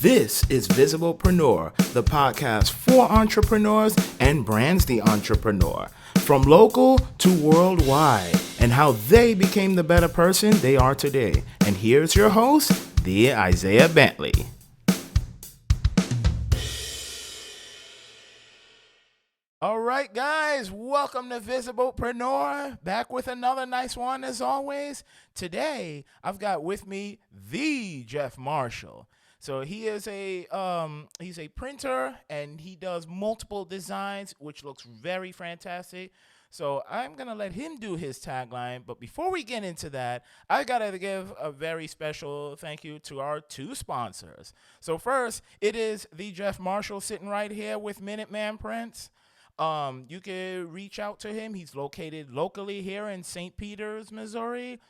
This is Visiblepreneur, the podcast for entrepreneurs and brands the entrepreneur, from local to worldwide, and how they became the better person they are today. And here's your host, the Isaiah Bentley. All right, guys, welcome to Visiblepreneur, back with another nice one as always. Today, I've got with me the Jeff Marshall. So he is he's a printer, and he does multiple designs, which looks very fantastic. So I'm going to let him do his tagline. But before we get into that, I got to give a very special thank you to our two sponsors. So first, it is the Jeff Marshall sitting right here with Minuteman Prints. You can reach out to him. He's located locally here in St. Peters, Missouri.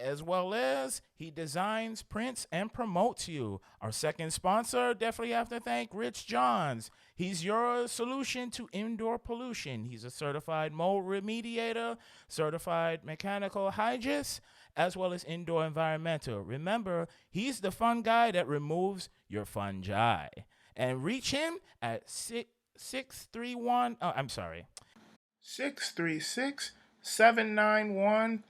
As well as he designs, prints, and promotes you. Our second sponsor, definitely have to thank Rich Johns. He's your solution to indoor pollution. He's a certified mold remediator, certified mechanical hygienist, as well as indoor environmental. Remember, he's the fun guy that removes your fungi. And reach him at 636-791-3022.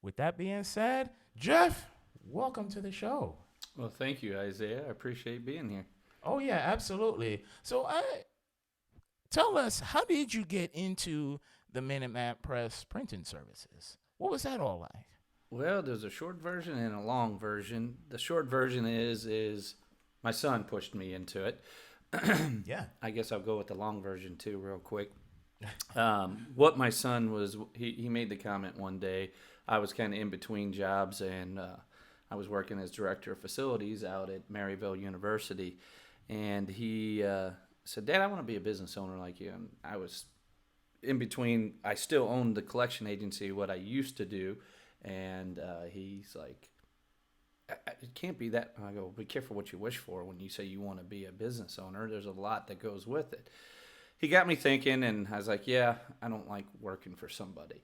With that being said, Jeff, welcome to the show. Well, thank you, Isaiah. I appreciate being here. Oh, yeah, absolutely. So tell us, how did you get into the Minuteman Press printing services? What was that all like? Well, there's a short version and a long version. The short version is my son pushed me into it. Yeah. I guess I'll go with the long version, too, real quick. What my son was, he made the comment one day. I was kind of in between jobs, and I was working as director of facilities out at Maryville University, and he said, "Dad, I want to be a business owner like you." And I was in between. I still owned the collection agency, what I used to do, and he's like, "It can't be that." And I go, "Be careful what you wish for when you say you want to be a business owner. There's a lot that goes with it." He got me thinking, and I was like, yeah, I don't like working for somebody.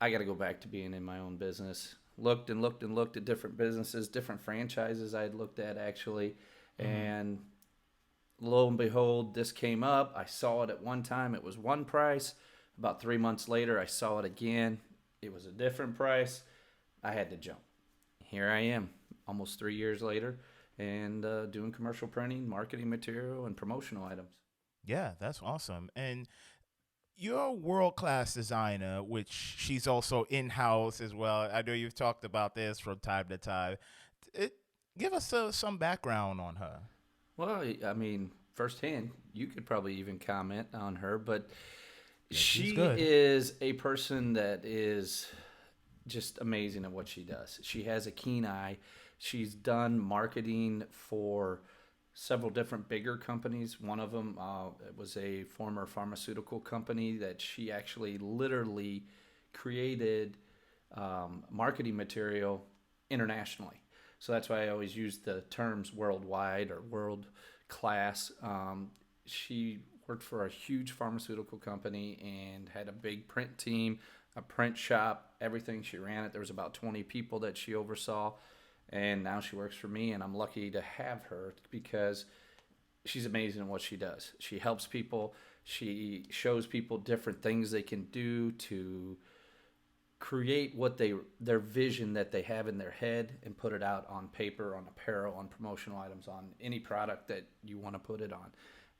I got to go back to being in my own business. Looked at different businesses, different franchises I had looked at, actually. Mm-hmm. And lo and behold, this came up. I saw it at one time. It was one price. About 3 months later, I saw it again. It was a different price. I had to jump. Here I am, almost 3 years later, and doing commercial printing, marketing material, and promotional items. Yeah, that's awesome. And you're a world-class designer, which she's also in-house as well. I know you've talked about this from time to time. Give us some background on her. Well, I mean, firsthand, you could probably even comment on her, but yeah, she is a person that is just amazing at what she does. She has a keen eye. She's done marketing for several different bigger companies. One of them was a former pharmaceutical company that she actually literally created marketing material internationally. So that's why I always use the terms worldwide or world class. She worked for a huge pharmaceutical company and had a big print team, a print shop, everything. She ran it. There was about 20 people that she oversaw. And now she works for me, and I'm lucky to have her because she's amazing at what she does. She helps people. She shows people different things they can do to create their vision that they have in their head and put it out on paper, on apparel, on promotional items, on any product that you want to put it on.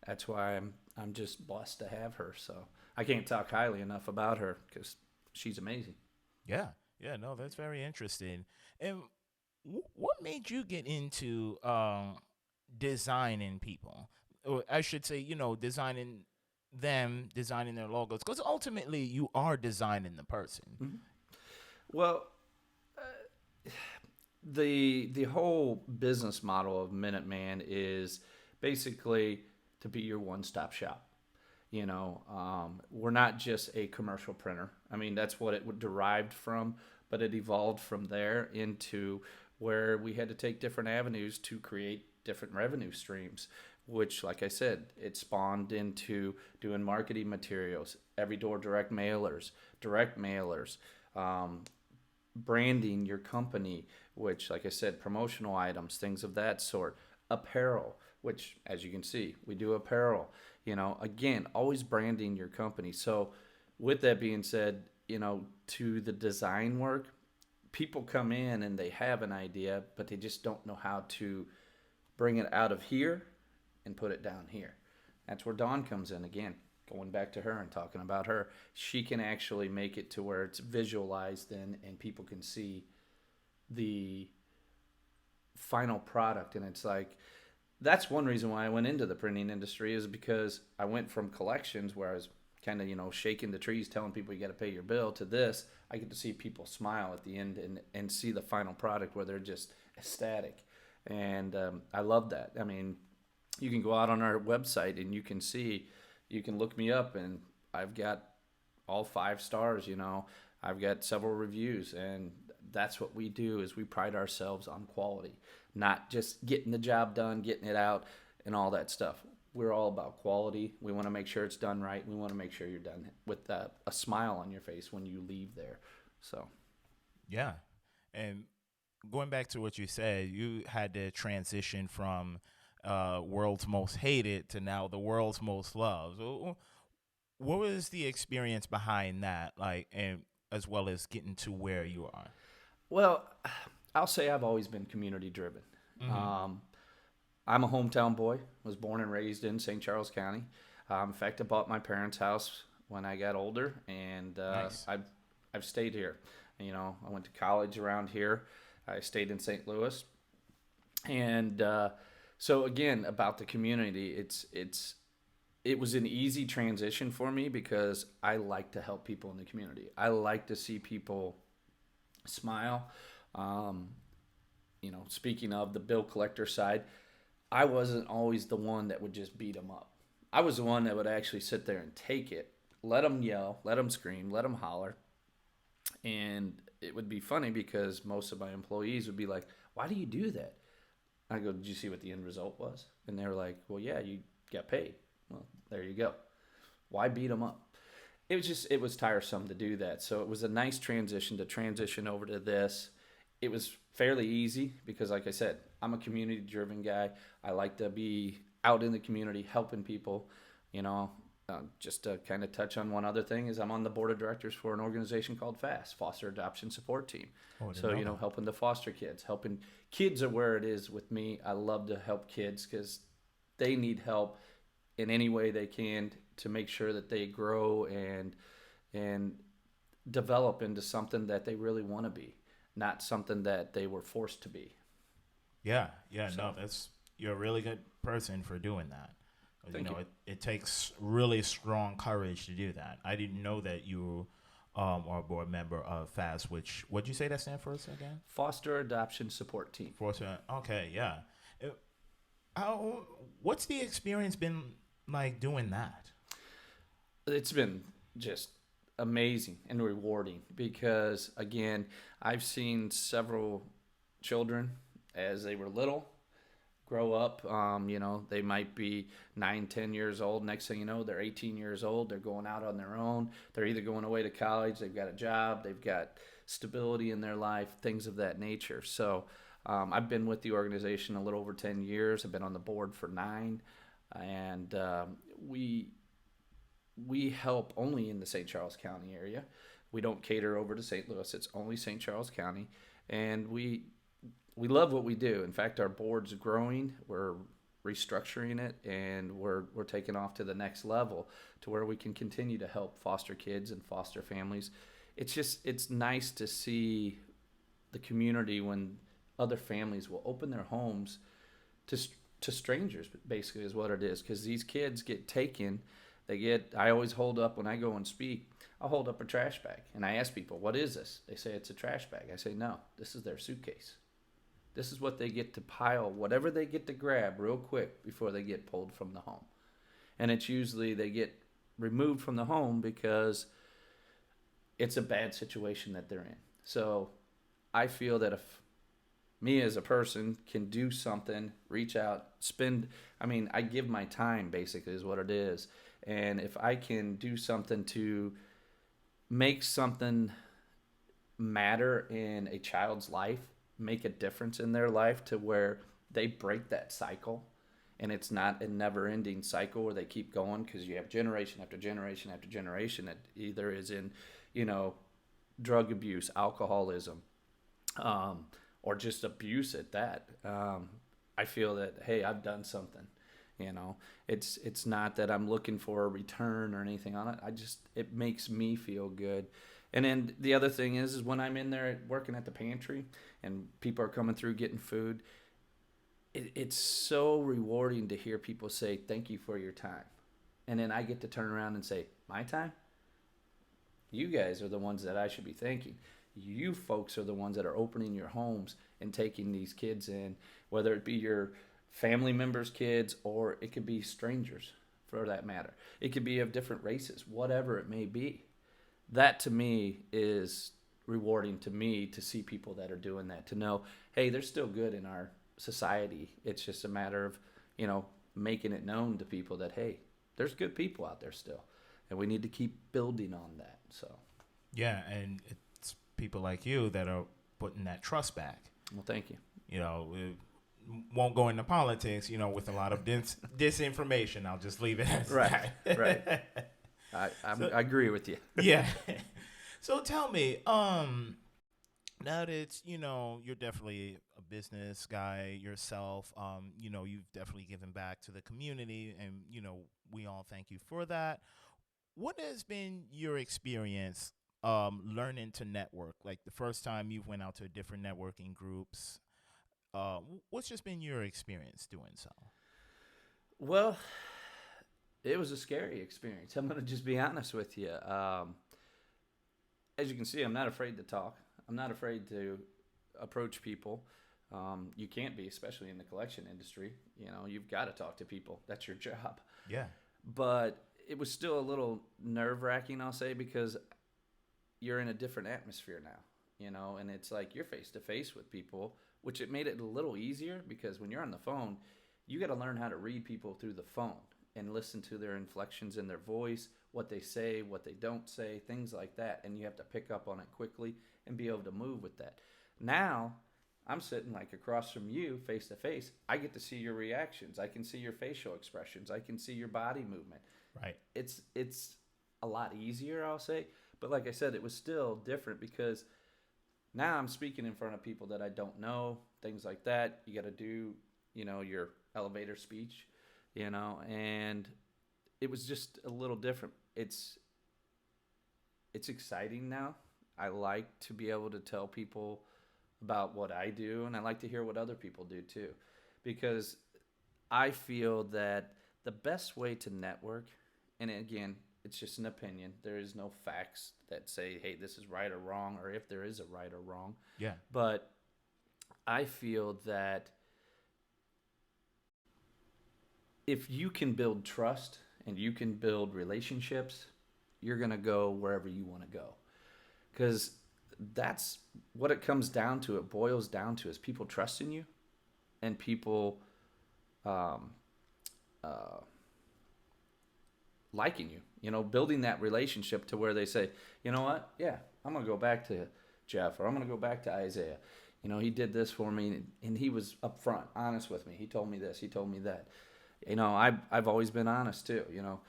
That's why I'm just blessed to have her. So I can't talk highly enough about her because she's amazing. Yeah, no, that's very interesting. And what made you get into designing people? Or I should say, designing their logos, because ultimately you are designing the person. Mm-hmm. Well, the whole business model of Minuteman is basically to be your one-stop shop. We're not just a commercial printer. I mean, that's what it derived from, but it evolved from there into where we had to take different avenues to create different revenue streams, which, like I said, it spawned into doing marketing materials, every door direct mailers, branding your company which, like I said, promotional items, things of that sort, apparel, which, as you can see, we do apparel. Again, always branding your company. So, with that being said, to the design work, people come in and they have an idea, but they just don't know how to bring it out of here and put it down here. That's where Dawn comes in again. Going back to her and talking about her, she can actually make it to where it's visualized and people can see the final product. And it's like, that's one reason why I went into the printing industry, is because I went from collections where I was kind of, shaking the trees, telling people you got to pay your bill, to this. I get to see people smile at the end and see the final product where they're just ecstatic. And I love that. I mean, you can go out on our website and you can look me up, and I've got all 5 stars. I've got several reviews, and that's what we do, is we pride ourselves on quality, not just getting the job done, getting it out, and all that stuff. We're all about quality. We want to make sure it's done right. We want to make sure you're done with a smile on your face when you leave there. So, Yeah. And going back to what you said, you had to transition from world's most hated to now the world's most loved. So what was the experience behind that, like, and as well as getting to where you are? well, I'll say I've always been community driven. Um, I'm a hometown boy. Was born and raised in St. Charles County. In fact, I bought my parents' house when I got older, and Nice. I've stayed here. I went to college around here. I stayed in St. Louis, and so again, about the community, it was an easy transition for me because I like to help people in the community. I like to see people smile. Um, Speaking of the bill collector side, I wasn't always the one that would just beat them up. I was the one that would actually sit there and take it, let them yell, let them scream, let them holler. And it would be funny because most of my employees would be like, "Why do you do that?" I go, "Did you see what the end result was?" And they were like, "Well, yeah, you got paid." Well, there you go. Why beat them up? It was tiresome to do that. So it was a nice transition to transition over to this. It was fairly easy because, like I said, I'm a community driven guy. I like to be out in the community helping people. Just to kind of touch on one other thing, is I'm on the board of directors for an organization called FAST, Foster Adoption Support Team. Oh, I So, didn't know that. helping the foster kids, helping kids are where it is with me. I love to help kids because they need help in any way they can to make sure that they grow and develop into something that they really want to be, not something that they were forced to be. Yeah, yeah, no, So, you're a really good person for doing that. 'Cause, thank you. it takes really strong courage to do that. I didn't know that you are a board member of FAST, which, what'd you say that stand for again? Foster Adoption Support Team. Okay, yeah. Uh, How, what's the experience been like doing that? It's been just amazing and rewarding because, again, I've seen several children as they were little grow up. They might be 9, 10 years old. Next thing you know, they're 18 years old. They're going out on their own. They're either going away to college, they've got a job, they've got stability in their life, things of that nature. So I've been with the organization a little over 10 years. I've been on the board for 9. And we help only in the St. Charles County area. We don't cater over to St. Louis. It's only St. Charles County, and we love what we do. In fact, our board's growing. We're restructuring it, and we're taking off to the next level to where we can continue to help foster kids and foster families. It's nice to see the community when other families will open their homes to to strangers, basically is what it is, because these kids get taken. I always hold up when I go and speak, I'll hold up a trash bag and I ask people, "What is this?" They say it's a trash bag. I say, "No, this is their suitcase. This is what they get to pile, whatever they get to grab real quick before they get pulled from the home." And it's usually they get removed from the home because it's a bad situation that they're in. So I feel that if me as a person can do something, reach out, I give my time, basically is what it is. And if I can do something to make something matter in a child's life, make a difference in their life to where they break that cycle, and it's not a never-ending cycle where they keep going, because you have generation after generation after generation that either is in, you know, drug abuse, alcoholism, or just abuse at that. I feel that, hey, I've done something. You know, it's not that I'm looking for a return or anything on it. It makes me feel good. And then the other thing is when I'm in there working at the pantry and people are coming through getting food, it's so rewarding to hear people say, thank you for your time. And then I get to turn around and say, my time? You guys are the ones that I should be thanking. You folks are the ones that are opening your homes and taking these kids in, whether it be your family members' kids or it could be strangers for that matter. It could be of different races, whatever it may be. That to me is rewarding to me to see people that are doing that, to know, hey, they're still good in our society. It's just a matter of, you know, making it known to people that, hey, there's good people out there still, and we need to keep building on that. So Yeah, and it's people like you that are putting that trust back. well, thank you. You know, it won't go into politics, you know, with a lot of disinformation. I'll just leave it as Right, that. right. I agree with you. Yeah. So tell me, now that you know you're definitely a business guy yourself, you know you've definitely given back to the community, and you know we all thank you for that. What has been your experience learning to network? Like the first time you went out to different networking groups, what's just been your experience doing so? Well, it was a scary experience. I'm going to just be honest with you. As you can see, I'm not afraid to talk. I'm not afraid to approach people. You can't be, especially in the collection industry. You know, you've got to talk to people. That's your job. Yeah. But it was still a little nerve-wracking, I'll say, because you're in a different atmosphere now, you know, and it's like you're face-to-face with people, which it made it a little easier because when you're on the phone, you got to learn how to read people through the phone and listen to their inflections in their voice, what they say, what they don't say, things like that. And you have to pick up on it quickly and be able to move with that. Now, I'm sitting like across from you face to face. I get to see your reactions. I can see your facial expressions. I can see your body movement. Right. It's a lot easier, I'll say. But like I said, it was still different because now I'm speaking in front of people that I don't know, things like that. You got to do, you know, your elevator speech, you know, and it was just a little different. It's exciting now. I like to be able to tell people about what I do, and I like to hear what other people do too, because I feel that the best way to network, and again, it's just an opinion. There is no facts that say, hey, this is right or wrong, or if there is a right or wrong. Yeah. But I feel that if you can build trust and you can build relationships, you're going to go wherever you want to go. Because that's what it comes down to. It boils down to is people trusting you and people liking you, you know, building that relationship to where they say, you know what? Yeah, I'm going to go back to Jeff, or I'm going to go back to Isaiah. You know, he did this for me, and he was upfront, honest with me. He told me this, he told me that. You know, I've always been honest too. You know,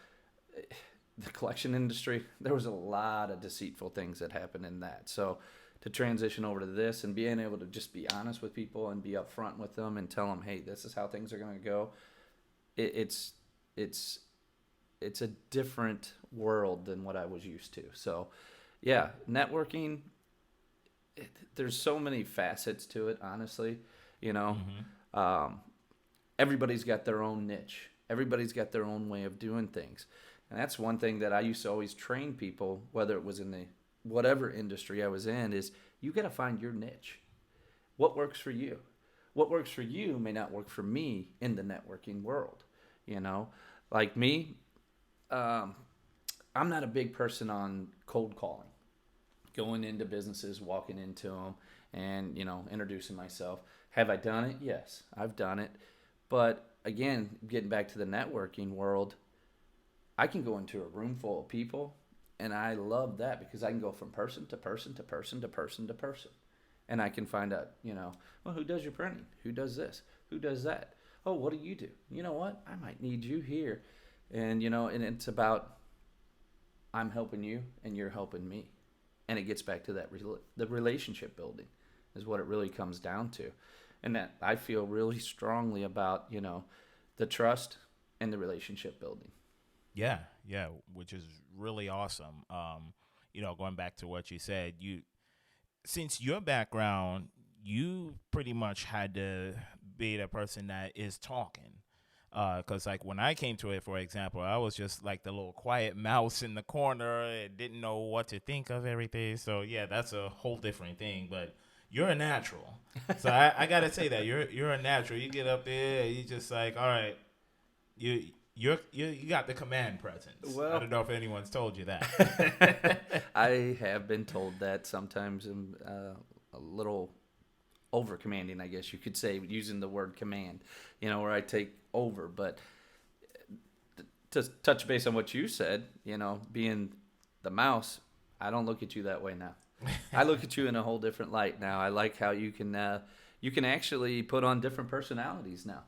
the collection industry, there was a lot of deceitful things that happened in that. So to transition over to this and being able to just be honest with people and be upfront with them and tell them, hey, this is how things are going to go. It's a different world than what I was used to. So yeah, networking, there's so many facets to it, honestly, you know. Everybody's got their own niche. Everybody's got their own way of doing things. And that's one thing that I used to always train people, whether it was in the whatever industry I was in, is you got to find your niche. What works for you? What works for you may not work for me in the networking world. You know, like me, I'm not a big person on cold calling, going into businesses, walking into them, and, you know, introducing myself. Have I done it? Yes, I've done it. But again, getting back to the networking world, I can go into a room full of people, and I love that because I can go from person to person to person to person to person. and I can find out, well, who does your printing? Who does this? Who does that? Oh, what do you do? You know what? I might need you here. And, and it's about I'm helping you and you're helping me. And it gets back to the relationship building is what it really comes down to. And that I feel really strongly about, the trust and the relationship building. Yeah, yeah, which is really awesome. Going back to what you said, since your background, you pretty much had to be the person that is talking. Because like when I came to it, for example, I was just like the little quiet mouse in the corner and didn't know what to think of everything. So yeah, that's a whole different thing. But you're a natural, so I gotta say that you're a natural. You get up there, you just like, all right, you you got the command presence. I Well, don't know if anyone's told you that. I have been told that sometimes I'm a little over commanding, I guess you could say, using the word command, where I take over. But to touch base on what you said, being the mouse, I don't look at you that way now. I look at you in a whole different light now. I like how you can actually put on different personalities now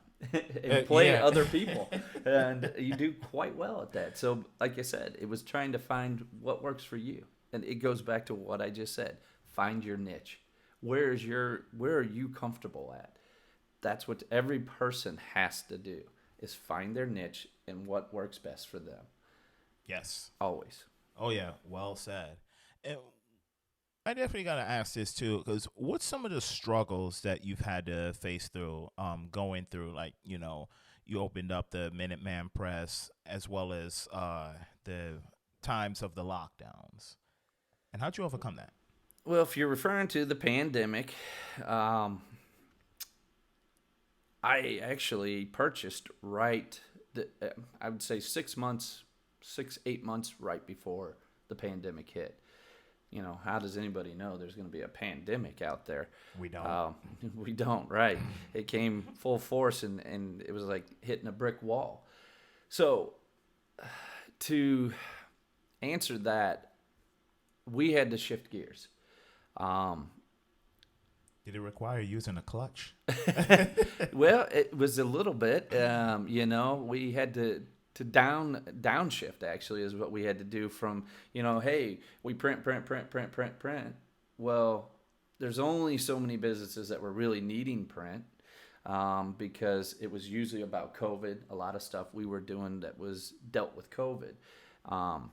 and play Yeah. other people, and you do quite well at that. So, like I said, it was trying to find what works for you, and it goes back to what I just said: find your niche. Where are you comfortable at? That's what every person has to do: is find their niche and what works best for them. Yes. Always. Oh yeah. Well said. And I definitely gotta ask this too, because what's some of the struggles that you've had to face through, going through, like you opened up the Minuteman Press as well as the times of the lockdowns, and how'd you overcome that? Well, if you're referring to the pandemic, um, I actually purchased I would say 6 months, 8 months right before the pandemic hit. How does anybody know there's going to be a pandemic out there? We don't. We don't, right? It came full force, and it was like hitting a brick wall. So, to answer that, we had to shift gears. Um, Did it require using a clutch? well, it was a little bit. We had to downshift, actually, is what we had to do from, hey, we print. Well, there's only so many businesses that were really needing print, because it was usually about COVID. A lot of stuff we were doing that was dealt with COVID. Um,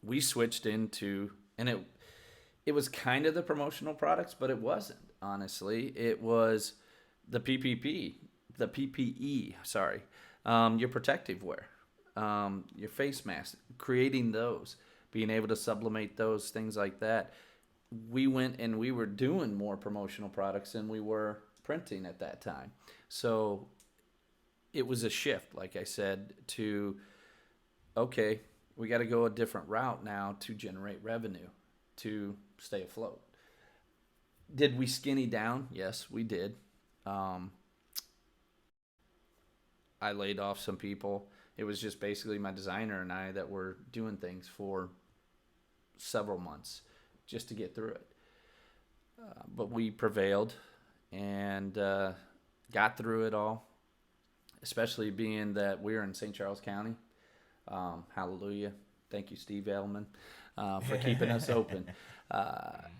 we switched into, and it was kind of the promotional products, but it wasn't, honestly. It was the PPE, sorry, your protective wear, your face mask, creating those, being able to sublimate those, things like that. We went and we were doing more promotional products than we were printing at that time. So it was a shift, like I said, to, okay, we got to go a different route now to generate revenue, to stay afloat. Did we skinny down? Yes, we did. Um, I laid off some people. It was just basically my designer and I that were doing things for several months just to get through it. But we prevailed and got through it all, especially being that we're in St. Charles County. Hallelujah. Thank you, Steve Edelman, for keeping us open.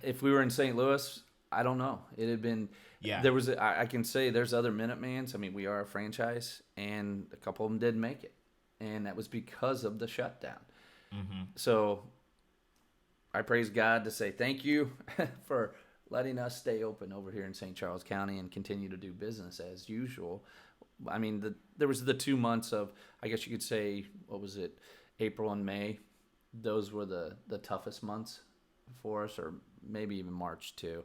If we were in St. Louis, I don't know. It had been, Yeah. there was, I can say there's other Minutemans. I mean, we are a franchise, and a couple of them didn't make it. And that was because of the shutdown. Mm-hmm. So I praise God to say thank you for letting us stay open over here in St. Charles County and continue to do business as usual. I mean, there was the 2 months of, I guess you could say, what was it, April and May. Those were the toughest months for us, or maybe even March too.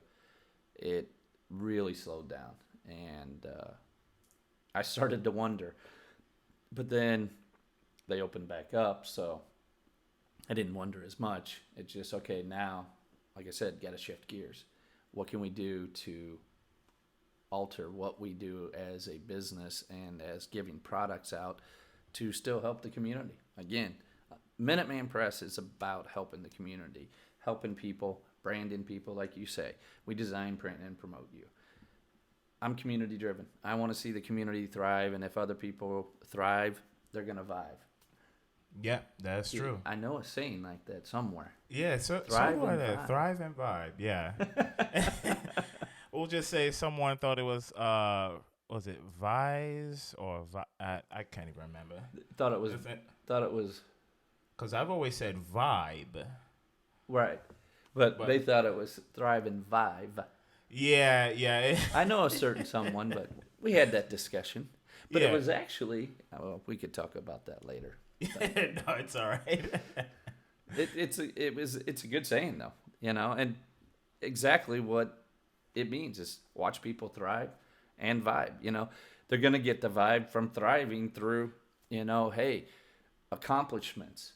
It really slowed down, and I started to wonder. But then they opened back up, so I didn't wonder as much. It's just, okay, now, like I said, got to shift gears. What can we do to alter what we do as a business and as giving products out to still help the community? Again, Minuteman Press is about helping the community, helping people, branding people, like you say. We design, print, and promote you. I'm community driven. I want to see the community thrive, and if other people thrive, they're gonna vibe. Yeah, that's true. I know a saying like that somewhere. Yeah, so Thrive do I. and That vibe. thrive and vibe. Yeah. We'll just say someone thought it was it Vise or I can't even remember. Thought it was Because I've always said vibe. right, but But they thought it was thrive and vibe. yeah. I know a certain someone, but we had that discussion. But Yeah. it was actually, well, we could talk about that later. No, it's all right. It's a good saying though, and exactly what it means is watch people thrive and vibe. They're gonna get the vibe from thriving through, hey, accomplishments,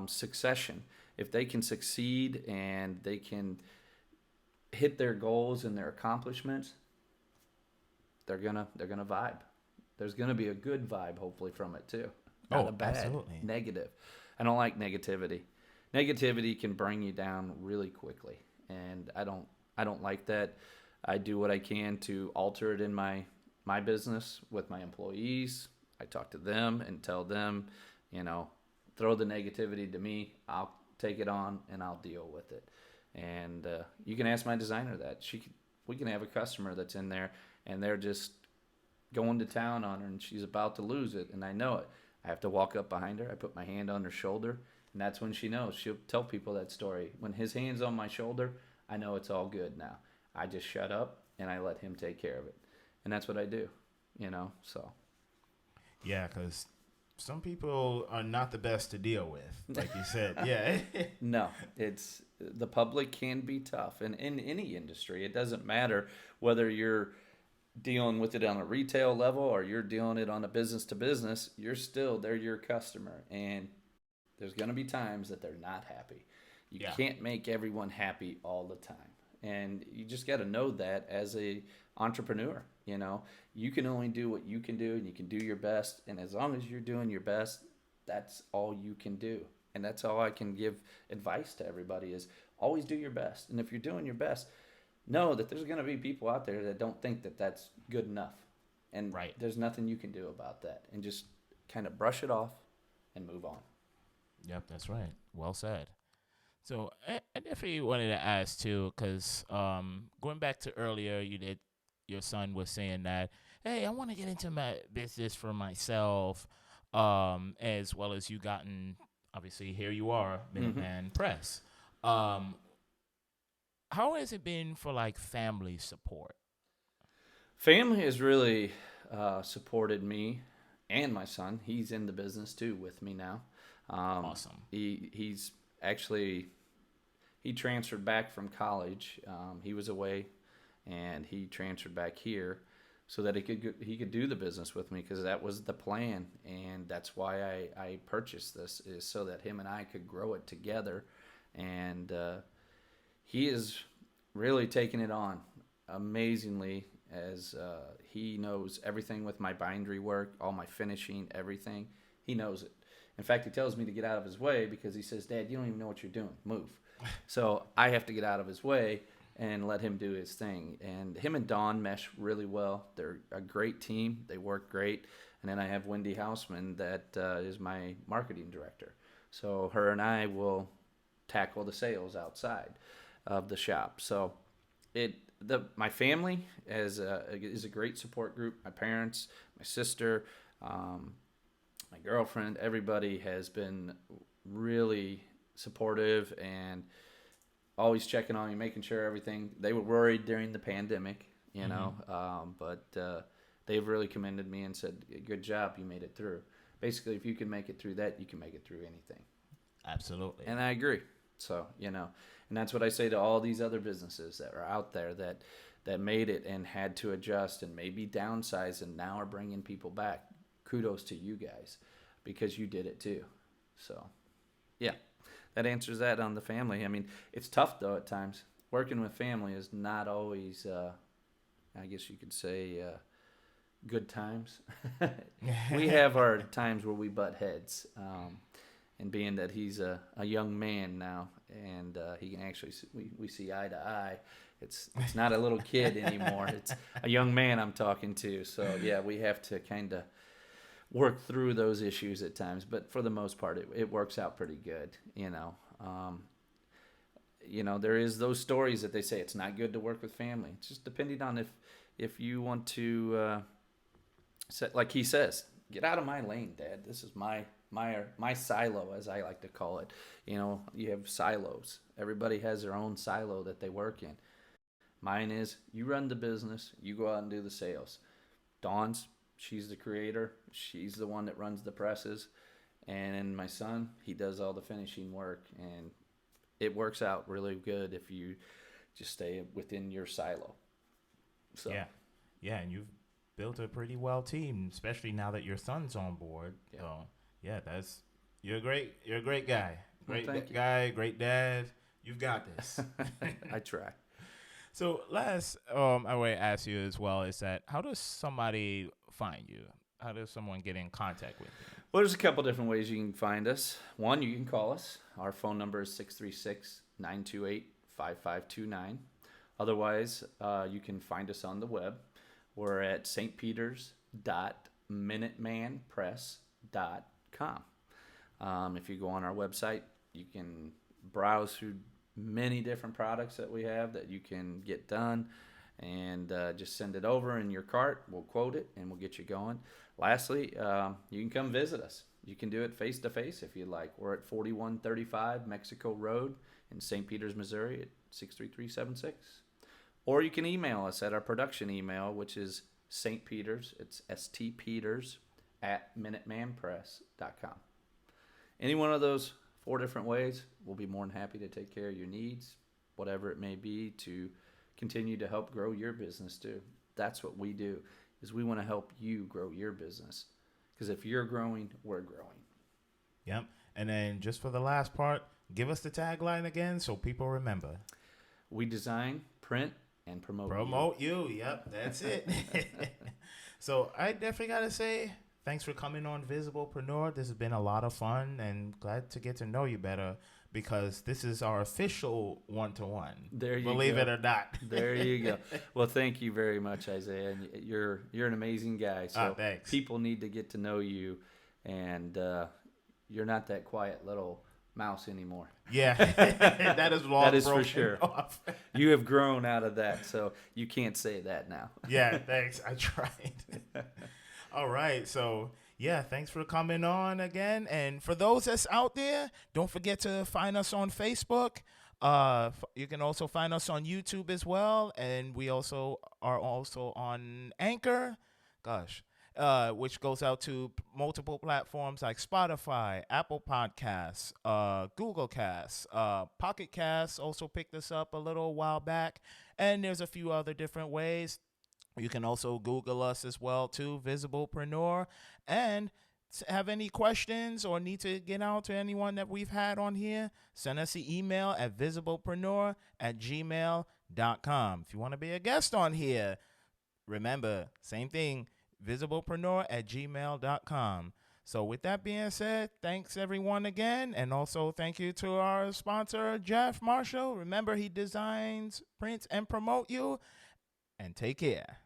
succession. If they can succeed and they can hit their goals and their accomplishments, they're gonna vibe. There's gonna be a good vibe, hopefully, from it too. Not a bad, absolutely. negative. I don't like negativity. Negativity can bring you down really quickly, and I don't like that. I do what I can to alter it in my business with my employees. I talk to them and tell them, throw the negativity to me. I'll take it on and I'll deal with it. And you can ask my designer that. We can have a customer that's in there and they're just going to town on her and she's about to lose it, and I know it. I have to walk up behind her. I put my hand on her shoulder, and that's when she knows. She'll tell people that story. When his hand's on my shoulder, I know it's all good now. I just shut up and I let him take care of it. And that's what I do, so. Yeah, because some people are not the best to deal with, like you said. Yeah. No, the public can be tough. And in any industry, it doesn't matter whether you're dealing with it on a retail level or you're dealing it on a business to business, they're your customer. And there's going to be times that they're not happy. You can't make everyone happy all the time. And you just got to know that as a entrepreneur, you can only do what you can do and you can do your best. And as long as you're doing your best, that's all you can do. And that's all I can give advice to everybody is always do your best. And if you're doing your best, know that there's going to be people out there that don't think that that's good enough. And there's nothing you can do about that. And just kind of brush it off and move on. Yep, that's right. Well said. So I definitely wanted to ask too, because going back to earlier, your son was saying that, hey, I want to get into my business for myself, as well as you gotten, obviously, here you are, Minuteman Press. How has it been for like family support? Family has really supported me and my son. He's in the business too with me now. Awesome. He's actually, he transferred back from college. He was away, and he transferred back here so that he could do the business with me, because that was the plan, and that's why I purchased this, is so that him and I could grow it together. And he is really taking it on amazingly, as he knows everything with my bindery work, all my finishing, everything. He knows it. In fact, he tells me to get out of his way because he says, Dad, you don't even know what you're doing. Move. So I have to get out of his way and let him do his thing. And him and Dawn mesh really well. They're a great team. They work great. And then I have Wendy Hausman that is my marketing director. So her and I will tackle the sales outside of the shop. So my family is a great support group. My parents, my sister, my girlfriend, everybody has been really supportive and always checking on me, making sure everything. They were worried during the pandemic, but they've really commended me and said, good job, you made it through. Basically, if you can make it through that, you can make it through anything. Absolutely. And I agree. So, and that's what I say to all these other businesses that are out there that made it and had to adjust and maybe downsize and now are bringing people back. Kudos to you guys, because you did it too. So, yeah, that answers that on the family. I mean, it's tough though at times. Working with family is not always, I guess you could say, good times. We have our times where we butt heads, And being that he's a young man now, and he can actually we see eye to eye. It's not a little kid anymore. It's a young man I'm talking to. So yeah, we have to kind of work through those issues at times, but for the most part, it works out pretty good. There is those stories that they say it's not good to work with family. It's just depending on if you want to, like he says, get out of my lane, Dad. This is my silo, as I like to call it. You have silos. Everybody has their own silo that they work in. Mine is you run the business, you go out and do the sales. Dawn's, she's the creator. She's the one that runs the presses. And my son, he does all the finishing work. And it works out really good if you just stay within your silo. So Yeah, and you've built a pretty well team, especially now that your son's on board. Yeah. So yeah, you're a great guy. Great Well, great dad. You've got this. I try. So last I want to ask you as well is that how does somebody find you? How does someone get in contact with you? Well, there's a couple different ways you can find us. One, you can call us. Our phone number is 636-928-5529. Otherwise, you can find us on the web. We're at stpeters.minutemanpress.com. If you go on our website, you can browse through many different products that we have that you can get done, and just send it over in your cart. We'll quote it and we'll get you going. Lastly, you can come visit us. You can do it face to face if you'd like. We're at 4135 Mexico Road in St. Peters, Missouri at 63376. Or you can email us at our production email, which is St. Peters. It's stpeters@minutemanpress.com. Any one of those 4 different ways, we'll be more than happy to take care of your needs, whatever it may be, to continue to help grow your business too. That's what we do, is we want to help you grow your business. Because if you're growing, we're growing. Yep. And then just for the last part, give us the tagline again so people remember. We design, print, and promote you. Yep, that's it. So I definitely got to say, thanks for coming on Visiblepreneur. This has been a lot of fun, and glad to get to know you better, because this is our official one-to-one. There you Believe go. it or not. There you go. Well, thank you very much, Isaiah. And you're an amazing guy. So thanks. People need to get to know you, and you're not that quiet little mouse anymore. Yeah, that is long. That is for sure. Off. You have grown out of that, so you can't say that now. Yeah, thanks. I tried. All right, so yeah, thanks for coming on again. And for those that's out there, don't forget to find us on Facebook. You can also find us on YouTube as well, and we also are on Anchor. Which goes out to multiple platforms like Spotify, Apple Podcasts, Google Casts, Pocket Casts also picked us up a little while back, and there's a few other different ways. You can also Google us as well too, Visiblepreneur, and have any questions or need to get out to anyone that we've had on here, send us an email at visiblepreneur@gmail.com. If you want to be a guest on here, remember, same thing, visiblepreneur@gmail.com. So with that being said, thanks everyone again. And also thank you to our sponsor, Jeff Marshall. Remember, he designs, prints, and promote you. And take care.